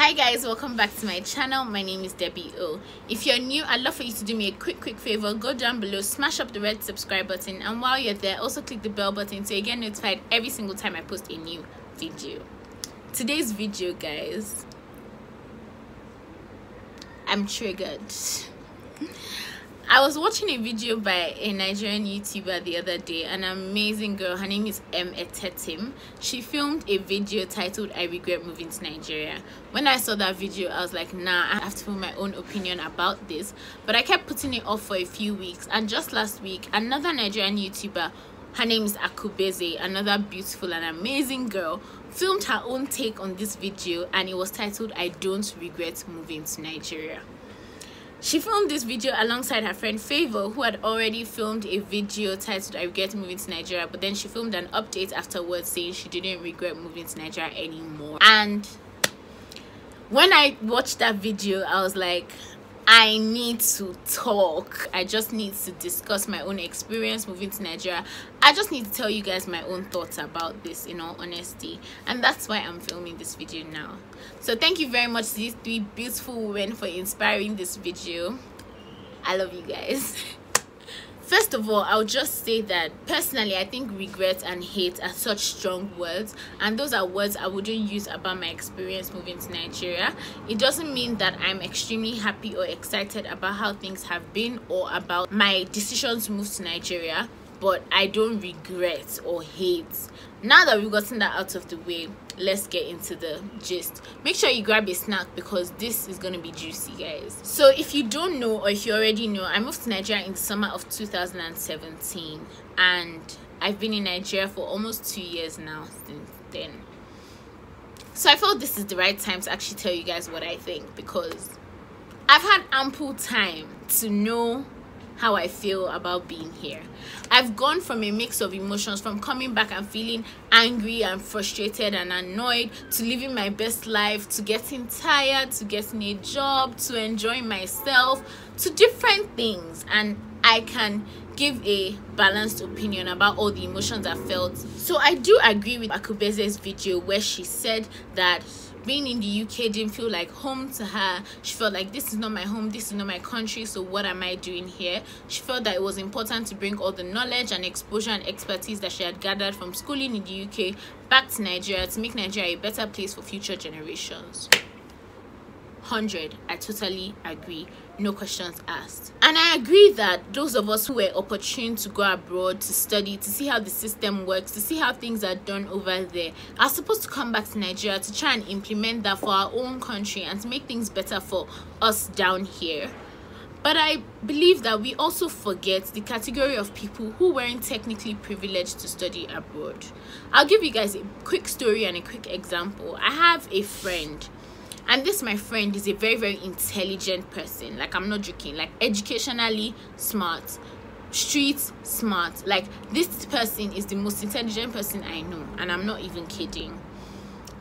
Hi guys, welcome back to my channel. My name is debbyoje. If you're new, I'd love for you to do me a quick favor. Go down below, smash up the red subscribe button, and while you're there, also click the bell button so you get notified every single time I post a new video. Today's video, guys, I'm triggered. I was watching a video by a Nigerian YouTuber the other day, an amazing girl. Her name is Etetim. She filmed a video titled "I Regret Moving to Nigeria." When I saw that video, I was like, nah, I have to form my own opinion about this. But I kept putting it off for a few weeks, and just last week, another Nigerian YouTuber, her name is Akubeze, another beautiful and amazing girl, filmed her own take on this video, and it was titled "I Don't Regret Moving to Nigeria." She filmed this video alongside her friend Favor, who had already filmed a video titled "I Regret Moving to Nigeria," but then she filmed an update afterwards saying she didn't regret moving to Nigeria anymore. And when I watched that video, I was like, I need to talk. I just need to discuss my own experience moving to Nigeria. I just need to tell you guys my own thoughts about this, in all honesty, and that's why I'm filming this video now. So thank you very much to these three beautiful women for inspiring this video. I love you guys. First of all, I'll just say that personally, I think regret and hate are such strong words, and those are words I wouldn't use about my experience moving to Nigeria. It doesn't mean that I'm extremely happy or excited about how things have been or about my decision to move to Nigeria, but I don't regret or hate. Now that we've gotten that out of the way, let's get into the gist. Make sure you grab a snack because this is gonna be juicy, guys. So if you don't know, or if you already know, I moved to Nigeria in the summer of 2017, and I've been in Nigeria for almost 2 years now since then. So I felt this is the right time to actually tell you guys what I think, because I've had ample time to know how I feel about being here. I've gone from a mix of emotions, from coming back and feeling angry and frustrated and annoyed, to living my best life, to getting tired, to getting a job, to enjoying myself, to different things, and I can give a balanced opinion about all the emotions I felt. So I do agree with Akubeze's video where she said that being in the UK didn't feel like home to her. She felt like this is not my home, this is not my country, so what am I doing here? She felt that it was important to bring all the knowledge and exposure and expertise that she had gathered from schooling in the UK back to Nigeria to make Nigeria a better place for future generations. 100, I totally agree, no questions asked. And I agree that those of us who were opportune to go abroad to study, to see how the system works, to see how things are done over there, are supposed to come back to Nigeria to try and implement that for our own country and to make things better for us down here. But I believe that we also forget the category of people who weren't technically privileged to study abroad. I'll give you guys a quick story and a quick example. I have a friend, and this my friend is a very intelligent person. Like, I'm not joking, like educationally smart, street smart. Like, this person is the most intelligent person I know, and I'm not even kidding.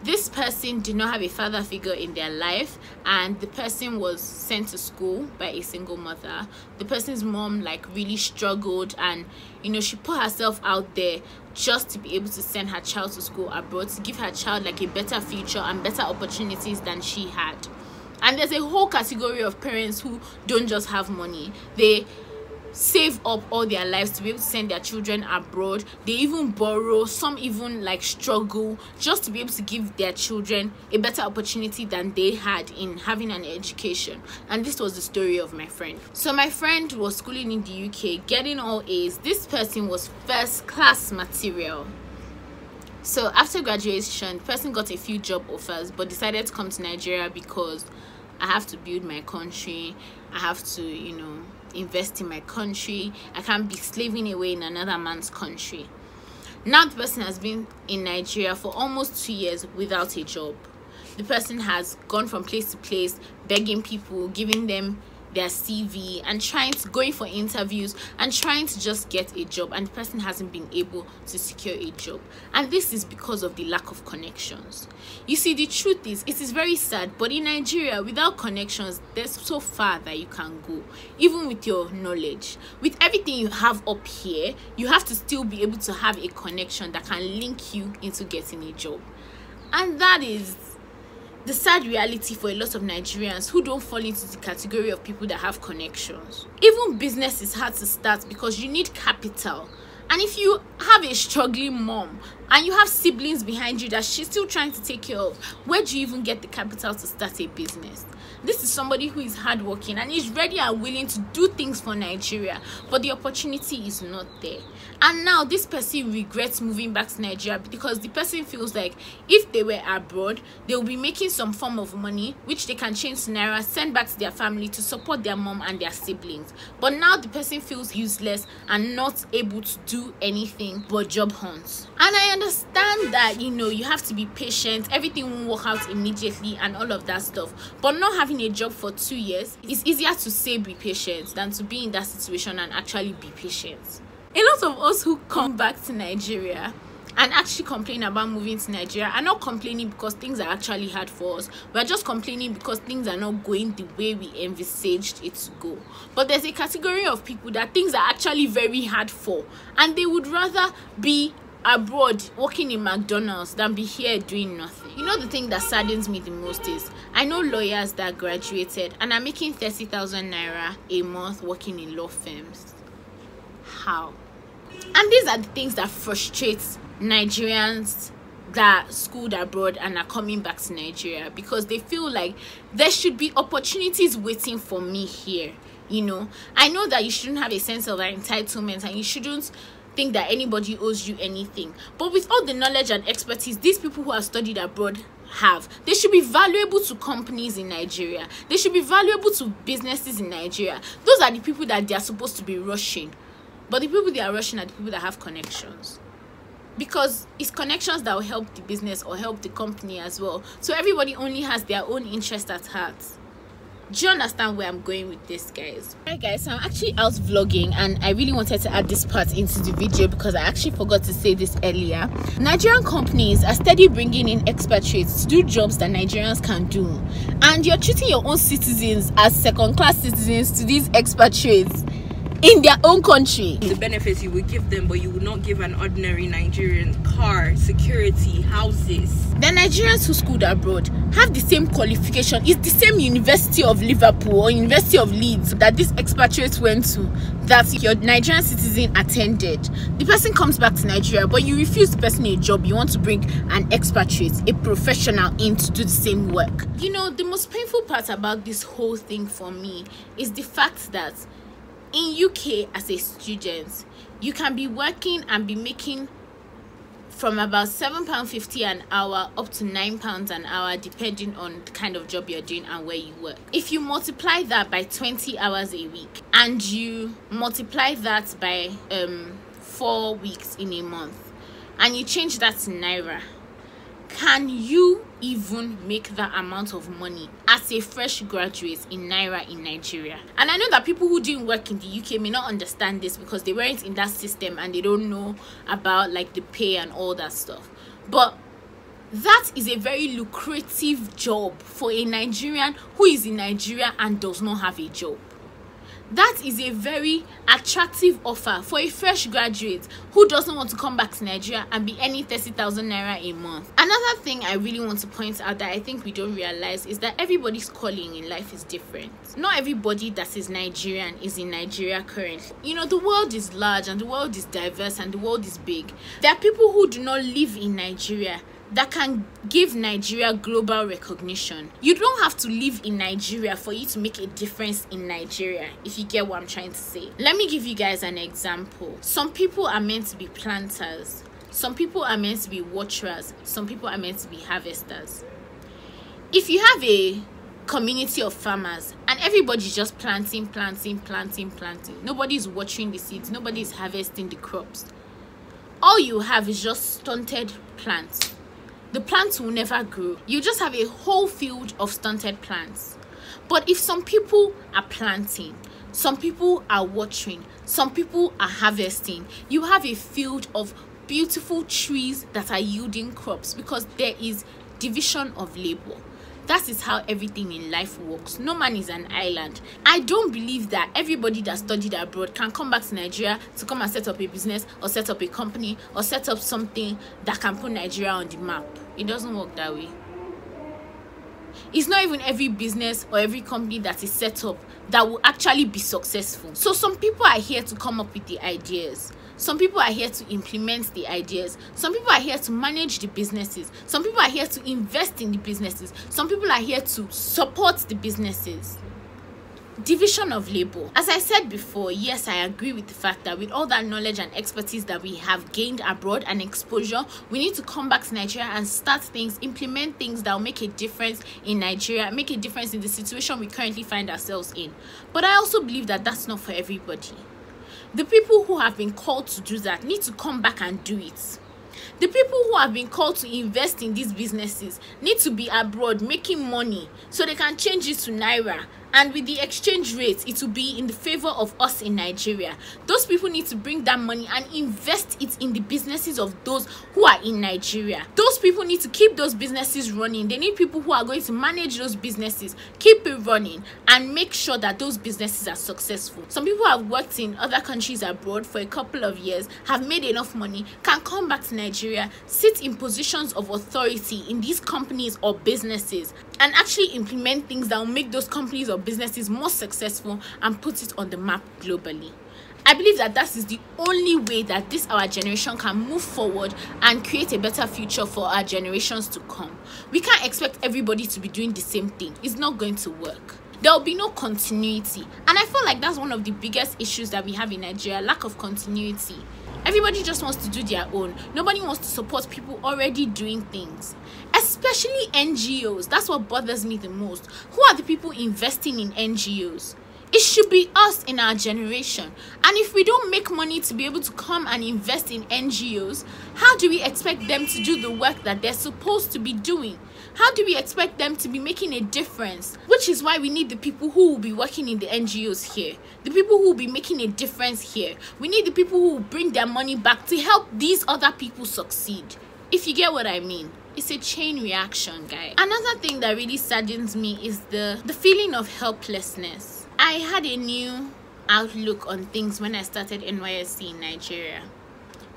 This person did not have a father figure in their life, and the person was sent to school by a single mother. The person's mom like really struggled, and you know, she put herself out there just to be able to send her child to school abroad, to give her child like a better future and better opportunities than she had. And there's a whole category of parents who don't just have money. They save up all their lives to be able to send their children abroad. They even borrow, some even like struggle just to be able to give their children a better opportunity than they had in having an education. And this was the story of my friend. So my friend was schooling in the UK, getting all A's. This person was first class material. So after graduation, the person got a few job offers but decided to come to Nigeria because I have to build my country, I have to, you know, invest in my country. I can't be slaving away in another man's country. Now the person has been in Nigeria for almost 2 years without a job. The person has gone from place to place, begging people, giving them their CV and going for interviews and trying to just get a job, and the person hasn't been able to secure a job. And this is because of the lack of connections. You see, the truth is, it is very sad, but in Nigeria, without connections, there's so far that you can go. Even with your knowledge, with everything you have up here, you have to still be able to have a connection that can link you into getting a job. And that is the sad reality for a lot of Nigerians who don't fall into the category of people that have connections. Even business is hard to start because you need capital. And if you have a struggling mom and you have siblings behind you that she's still trying to take care of, where do you even get the capital to start a business? This is somebody who is hardworking and is ready and willing to do things for Nigeria, but the opportunity is not there. And now this person regrets moving back to Nigeria because the person feels like if they were abroad, they will be making some form of money which they can change to naira, send back to their family to support their mom and their siblings. But now the person feels useless and not able to do anything but job hunts. And I understand that, you have to be patient, everything won't work out immediately and all of that stuff. But not having a job for 2 years, it's easier to say be patient than to be in that situation and actually be patient. A lot of us who come back to Nigeria and actually complain about moving to Nigeria are not complaining because things are actually hard for us. We're just complaining because things are not going the way we envisaged it to go. But there's a category of people that things are actually very hard for, and they would rather be abroad working in McDonald's than be here doing nothing. The thing that saddens me the most is I know lawyers that graduated and are making 30,000 naira a month working in law firms. How? And these are the things that frustrate Nigerians that schooled abroad and are coming back to Nigeria, because they feel like there should be opportunities waiting for me here. I know that you shouldn't have a sense of entitlement and you shouldn't think that anybody owes you anything, but with all the knowledge and expertise these people who have studied abroad have, they should be valuable to companies in Nigeria. They should be valuable to businesses in Nigeria. Those are the people that they are supposed to be rushing. But the people they are rushing are the people that have connections, because it's connections that will help the business or help the company as well. So everybody only has their own interest at heart. Do you understand where I'm going with this, guys? Alright guys, so I'm actually out vlogging and I really wanted to add this part into the video because I actually forgot to say this earlier. Nigerian companies are steady bringing in expatriates to do jobs that Nigerians can do, and you're treating your own citizens as second-class citizens to these expatriates in their own country. The benefits you would give them, but you would not give an ordinary Nigerian car, security, houses. The Nigerians who schooled abroad have the same qualification. It's the same University of Liverpool or University of Leeds that these expatriates went to, that your Nigerian citizen attended. The person comes back to Nigeria, but you refuse the person a job. You want to bring an expatriate, a professional, in to do the same work. The most painful part about this whole thing for me is the fact that in UK as a student, you can be working and be making from about £7.50 an hour up to £9 an hour, depending on the kind of job you're doing and where you work. If you multiply that by 20 hours a week and you multiply that by 4 weeks in a month and you change that to naira, can you even make that amount of money as a fresh graduate in naira in Nigeria? And I know that people who didn't work in the UK may not understand this because they weren't in that system and they don't know about the pay and all that stuff, but that is a very lucrative job for a Nigerian who is in Nigeria and does not have a job. That is a very attractive offer for a fresh graduate who doesn't want to come back to Nigeria and be earning 30,000 naira a month. Another thing I really want to point out that I think we don't realize is that everybody's calling in life is different. Not everybody that is Nigerian is in Nigeria currently. The world is large and the world is diverse and the world is big. There are people who do not live in Nigeria that can give Nigeria global recognition. You don't have to live in Nigeria for you to make a difference in Nigeria, if you get what I'm trying to say. Let me give you guys an example. Some people are meant to be planters. Some people are meant to be waterers. Some people are meant to be harvesters. If you have a community of farmers and everybody's just planting, nobody's watering the seeds, nobody's harvesting the crops, all you have is just stunted plants. The plants will never grow. You just have a whole field of stunted plants. But if some people are planting, some people are watering, some people are harvesting, you have a field of beautiful trees that are yielding crops because there is division of labor. That is how everything in life works. No man is an island. I don't believe that everybody that studied abroad can come back to Nigeria to come and set up a business or set up a company or set up something that can put Nigeria on the map. It doesn't work that way. It's not even every business or every company that is set up that will actually be successful. So some people are here to come up with the ideas. Some people are here to implement the ideas. Some people are here to manage the businesses. Some people are here to invest in the businesses. Some people are here to support the businesses. Division of labor. As I said before, yes, I agree with the fact that with all that knowledge and expertise that we have gained abroad and exposure, we need to come back to Nigeria and start things, implement things that will make a difference in Nigeria, make a difference in the situation we currently find ourselves in. But I also believe that that's not for everybody. The people who have been called to do that need to come back and do it. The people who have been called to invest in these businesses need to be abroad making money so they can change it to Naira. And with the exchange rate, it will be in the favor of us in Nigeria. Those people need to bring that money and invest it in the businesses of those who are in Nigeria. Those people need to keep those businesses running. They need people who are going to manage those businesses, keep it running, and make sure that those businesses are successful. Some people have worked in other countries abroad for a couple of years, have made enough money, can come back to Nigeria, sit in positions of authority in these companies or businesses, and actually implement things that will make those companies or businesses more successful and put it on the map globally. I believe that that is the only way that our generation can move forward and create a better future for our generations to come. We can't expect everybody to be doing the same thing. It's not going to work. There will be no continuity, and I feel like that's one of the biggest issues that we have in Nigeria: lack of continuity. Everybody just wants to do their own. Nobody wants to support people already doing things, especially NGOs. That's what bothers me the most. Who are the people investing in NGOs? It should be us in our generation. And if we don't make money to be able to come and invest in NGOs, how do we expect them to do the work that they're supposed to be doing? How do we expect them to be making a difference? Which is why we need the people who will be working in the NGOs here. The people who will be making a difference here. We need the people who will bring their money back to help these other people succeed. If you get what I mean. It's a chain reaction, guys. Another thing that really saddens me is the feeling of helplessness. I had a new outlook on things when I started NYSC in Nigeria.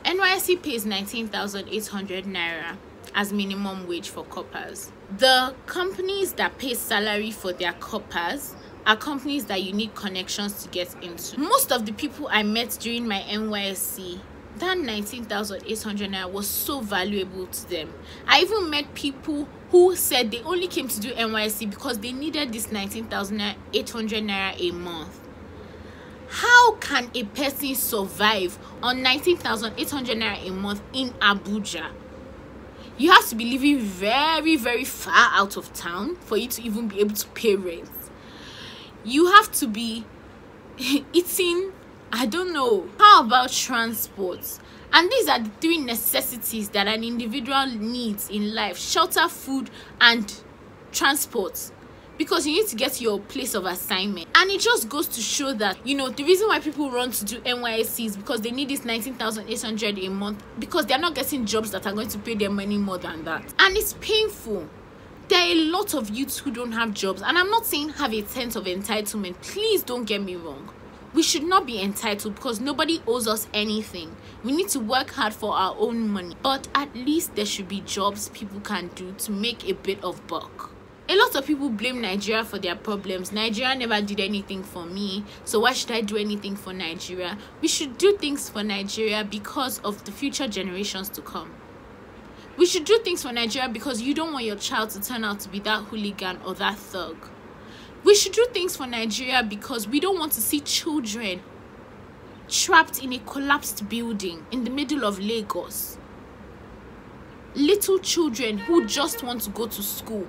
NYSC pays 19,800 Naira as minimum wage for coppers. The companies that pay salary for their coppers are companies that you need connections to get into. Most of the people I met during my NYSC, that 19,800 Naira was so valuable to them. I even met people who said they only came to do NYSC because they needed this 19,800 Naira a month. How can a person survive on 19,800 Naira a month in Abuja? You have to be living very, very far out of town for you to even be able to pay rent. You have to be eating, I don't know. How about transport? And these are the three necessities that an individual needs in life: shelter, food, and transport. Because you need to get to your place of assignment. And it just goes to show that, you know, the reason why people run to do NYSC is because they need this 19,800 a month, because they're not getting jobs that are going to pay them money more than that. And it's painful. There are a lot of youths who don't have jobs. And I'm not saying have a sense of entitlement. Please don't get me wrong. We should not be entitled, because nobody owes us anything. We need to work hard for our own money. But at least there should be jobs people can do to make a bit of buck. A lot of people blame Nigeria for their problems. Nigeria never did anything for me, so why should I do anything for Nigeria? We should do things for Nigeria because of the future generations to come. We should do things for Nigeria because you don't want your child to turn out to be that hooligan or that thug. We should do things for Nigeria because we don't want to see children trapped in a collapsed building in the middle of Lagos. Little children who just want to go to school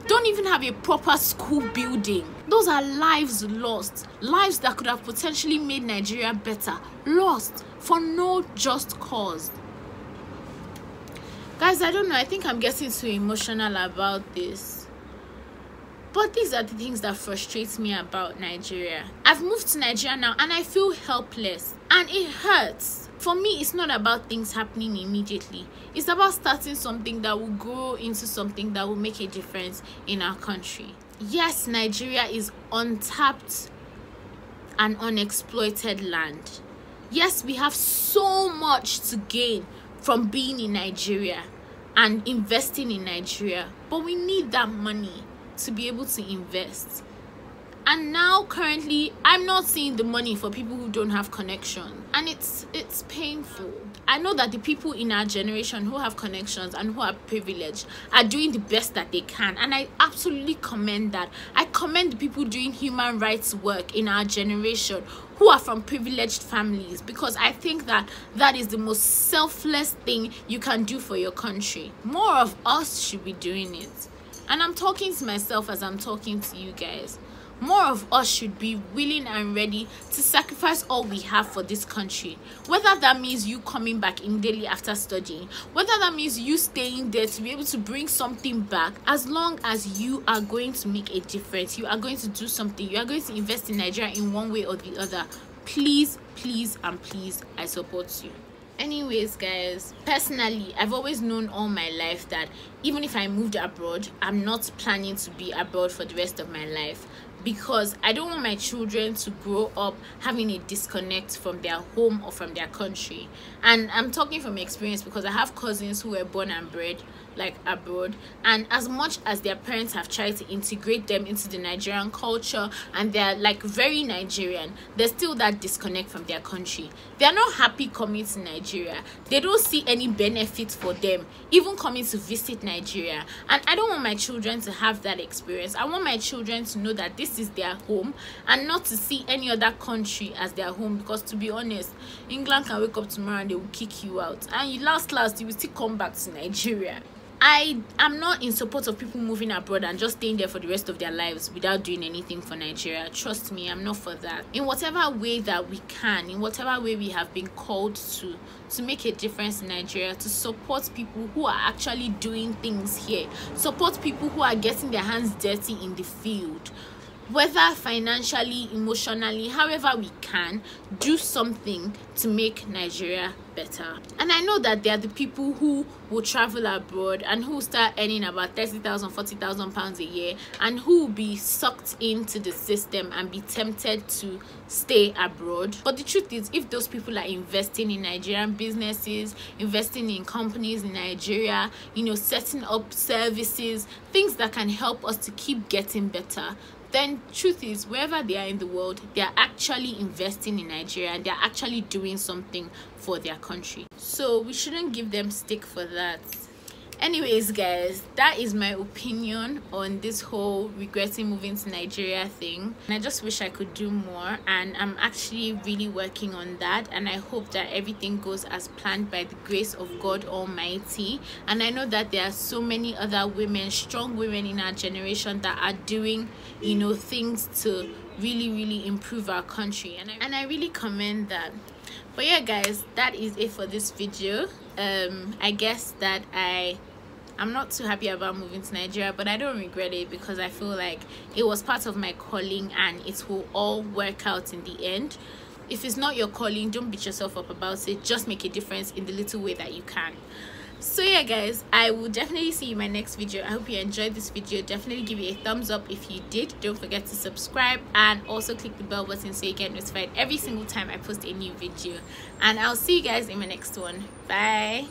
don't even have a proper school building. Those are lives lost. Lives that could have potentially made Nigeria better. Lost for no just cause. Guys, I don't know. I think I'm getting too emotional about this. But these are the things that frustrate me about Nigeria. I've moved to Nigeria now and I feel helpless. And it hurts. For me, it's not about things happening immediately. It's about starting something that will grow into something that will make a difference in our country. Yes, Nigeria is untapped and unexploited land. Yes, we have so much to gain from being in Nigeria and investing in Nigeria. But we need that money to be able to invest. And now currently I'm not seeing the money for people who don't have connection, and it's painful. I know that the people in our generation who have connections and who are privileged are doing the best that they can, and I absolutely commend that. I commend the people doing human rights work in our generation who are from privileged families, because I think that that is the most selfless thing you can do for your country. More of us should be doing it. And I'm talking to myself as I'm talking to you guys. More of us should be willing and ready to sacrifice all we have for this country. Whether that means you coming back immediately after studying, whether that means you staying there to be able to bring something back, as long as you are going to make a difference, you are going to do something, you are going to invest in Nigeria in one way or the other, please, please, and please, I support you. Anyways, guys, personally, I've always known all my life that even if I moved abroad, I'm not planning to be abroad for the rest of my life, because I don't want my children to grow up having a disconnect from their home or from their country. And I'm talking from experience, because I have cousins who were born and bred like abroad, and as much as their parents have tried to integrate them into the Nigerian culture and they're like very Nigerian, there's still that disconnect from their country. They're not happy coming to Nigeria. They don't see any benefit for them even coming to visit Nigeria, and I don't want my children to have that experience. I want my children to know that this is their home and not to see any other country as their home, because to be honest, England can wake up tomorrow and they will kick you out, and you last you will still come back to Nigeria. I am not in support of people moving abroad and just staying there for the rest of their lives without doing anything for Nigeria. Trust me, I'm not for that. In whatever way that we can, in whatever way we have been called to make a difference in Nigeria, to support people who are actually doing things here, support people who are getting their hands dirty in the field, whether financially, emotionally, however we can, do something to make Nigeria better. And I know that there are the people who will travel abroad and who start earning about 30,000, 40,000 pounds a year, and who will be sucked into the system and be tempted to stay abroad. But the truth is, if those people are investing in Nigerian businesses, investing in companies in Nigeria, you know, setting up services, things that can help us to keep getting better, then truth is, wherever they are in the world, they are actually investing in Nigeria and they are actually doing something for their country. So we shouldn't give them stick for that. Anyways, guys, that is my opinion on this whole regretting moving to Nigeria thing. And I just wish I could do more, and I'm actually really working on that, and I hope that everything goes as planned by the grace of God Almighty. And I know that there are so many other women, strong women in our generation, that are doing, you know, things to really improve our country, and I really commend that. But yeah, guys, that is it for this video. I guess that I'm not too happy about moving to Nigeria, but I don't regret it, because I feel like it was part of my calling and it will all work out in the end. If it's not your calling, don't beat yourself up about it. Just make a difference in the little way that you can. So yeah, guys, I will definitely see you in my next video. I hope you enjoyed this video. Definitely give it a thumbs up if you did. Don't forget to subscribe and also click the bell button so you get notified every single time I post a new video. And I'll see you guys in my next one. Bye.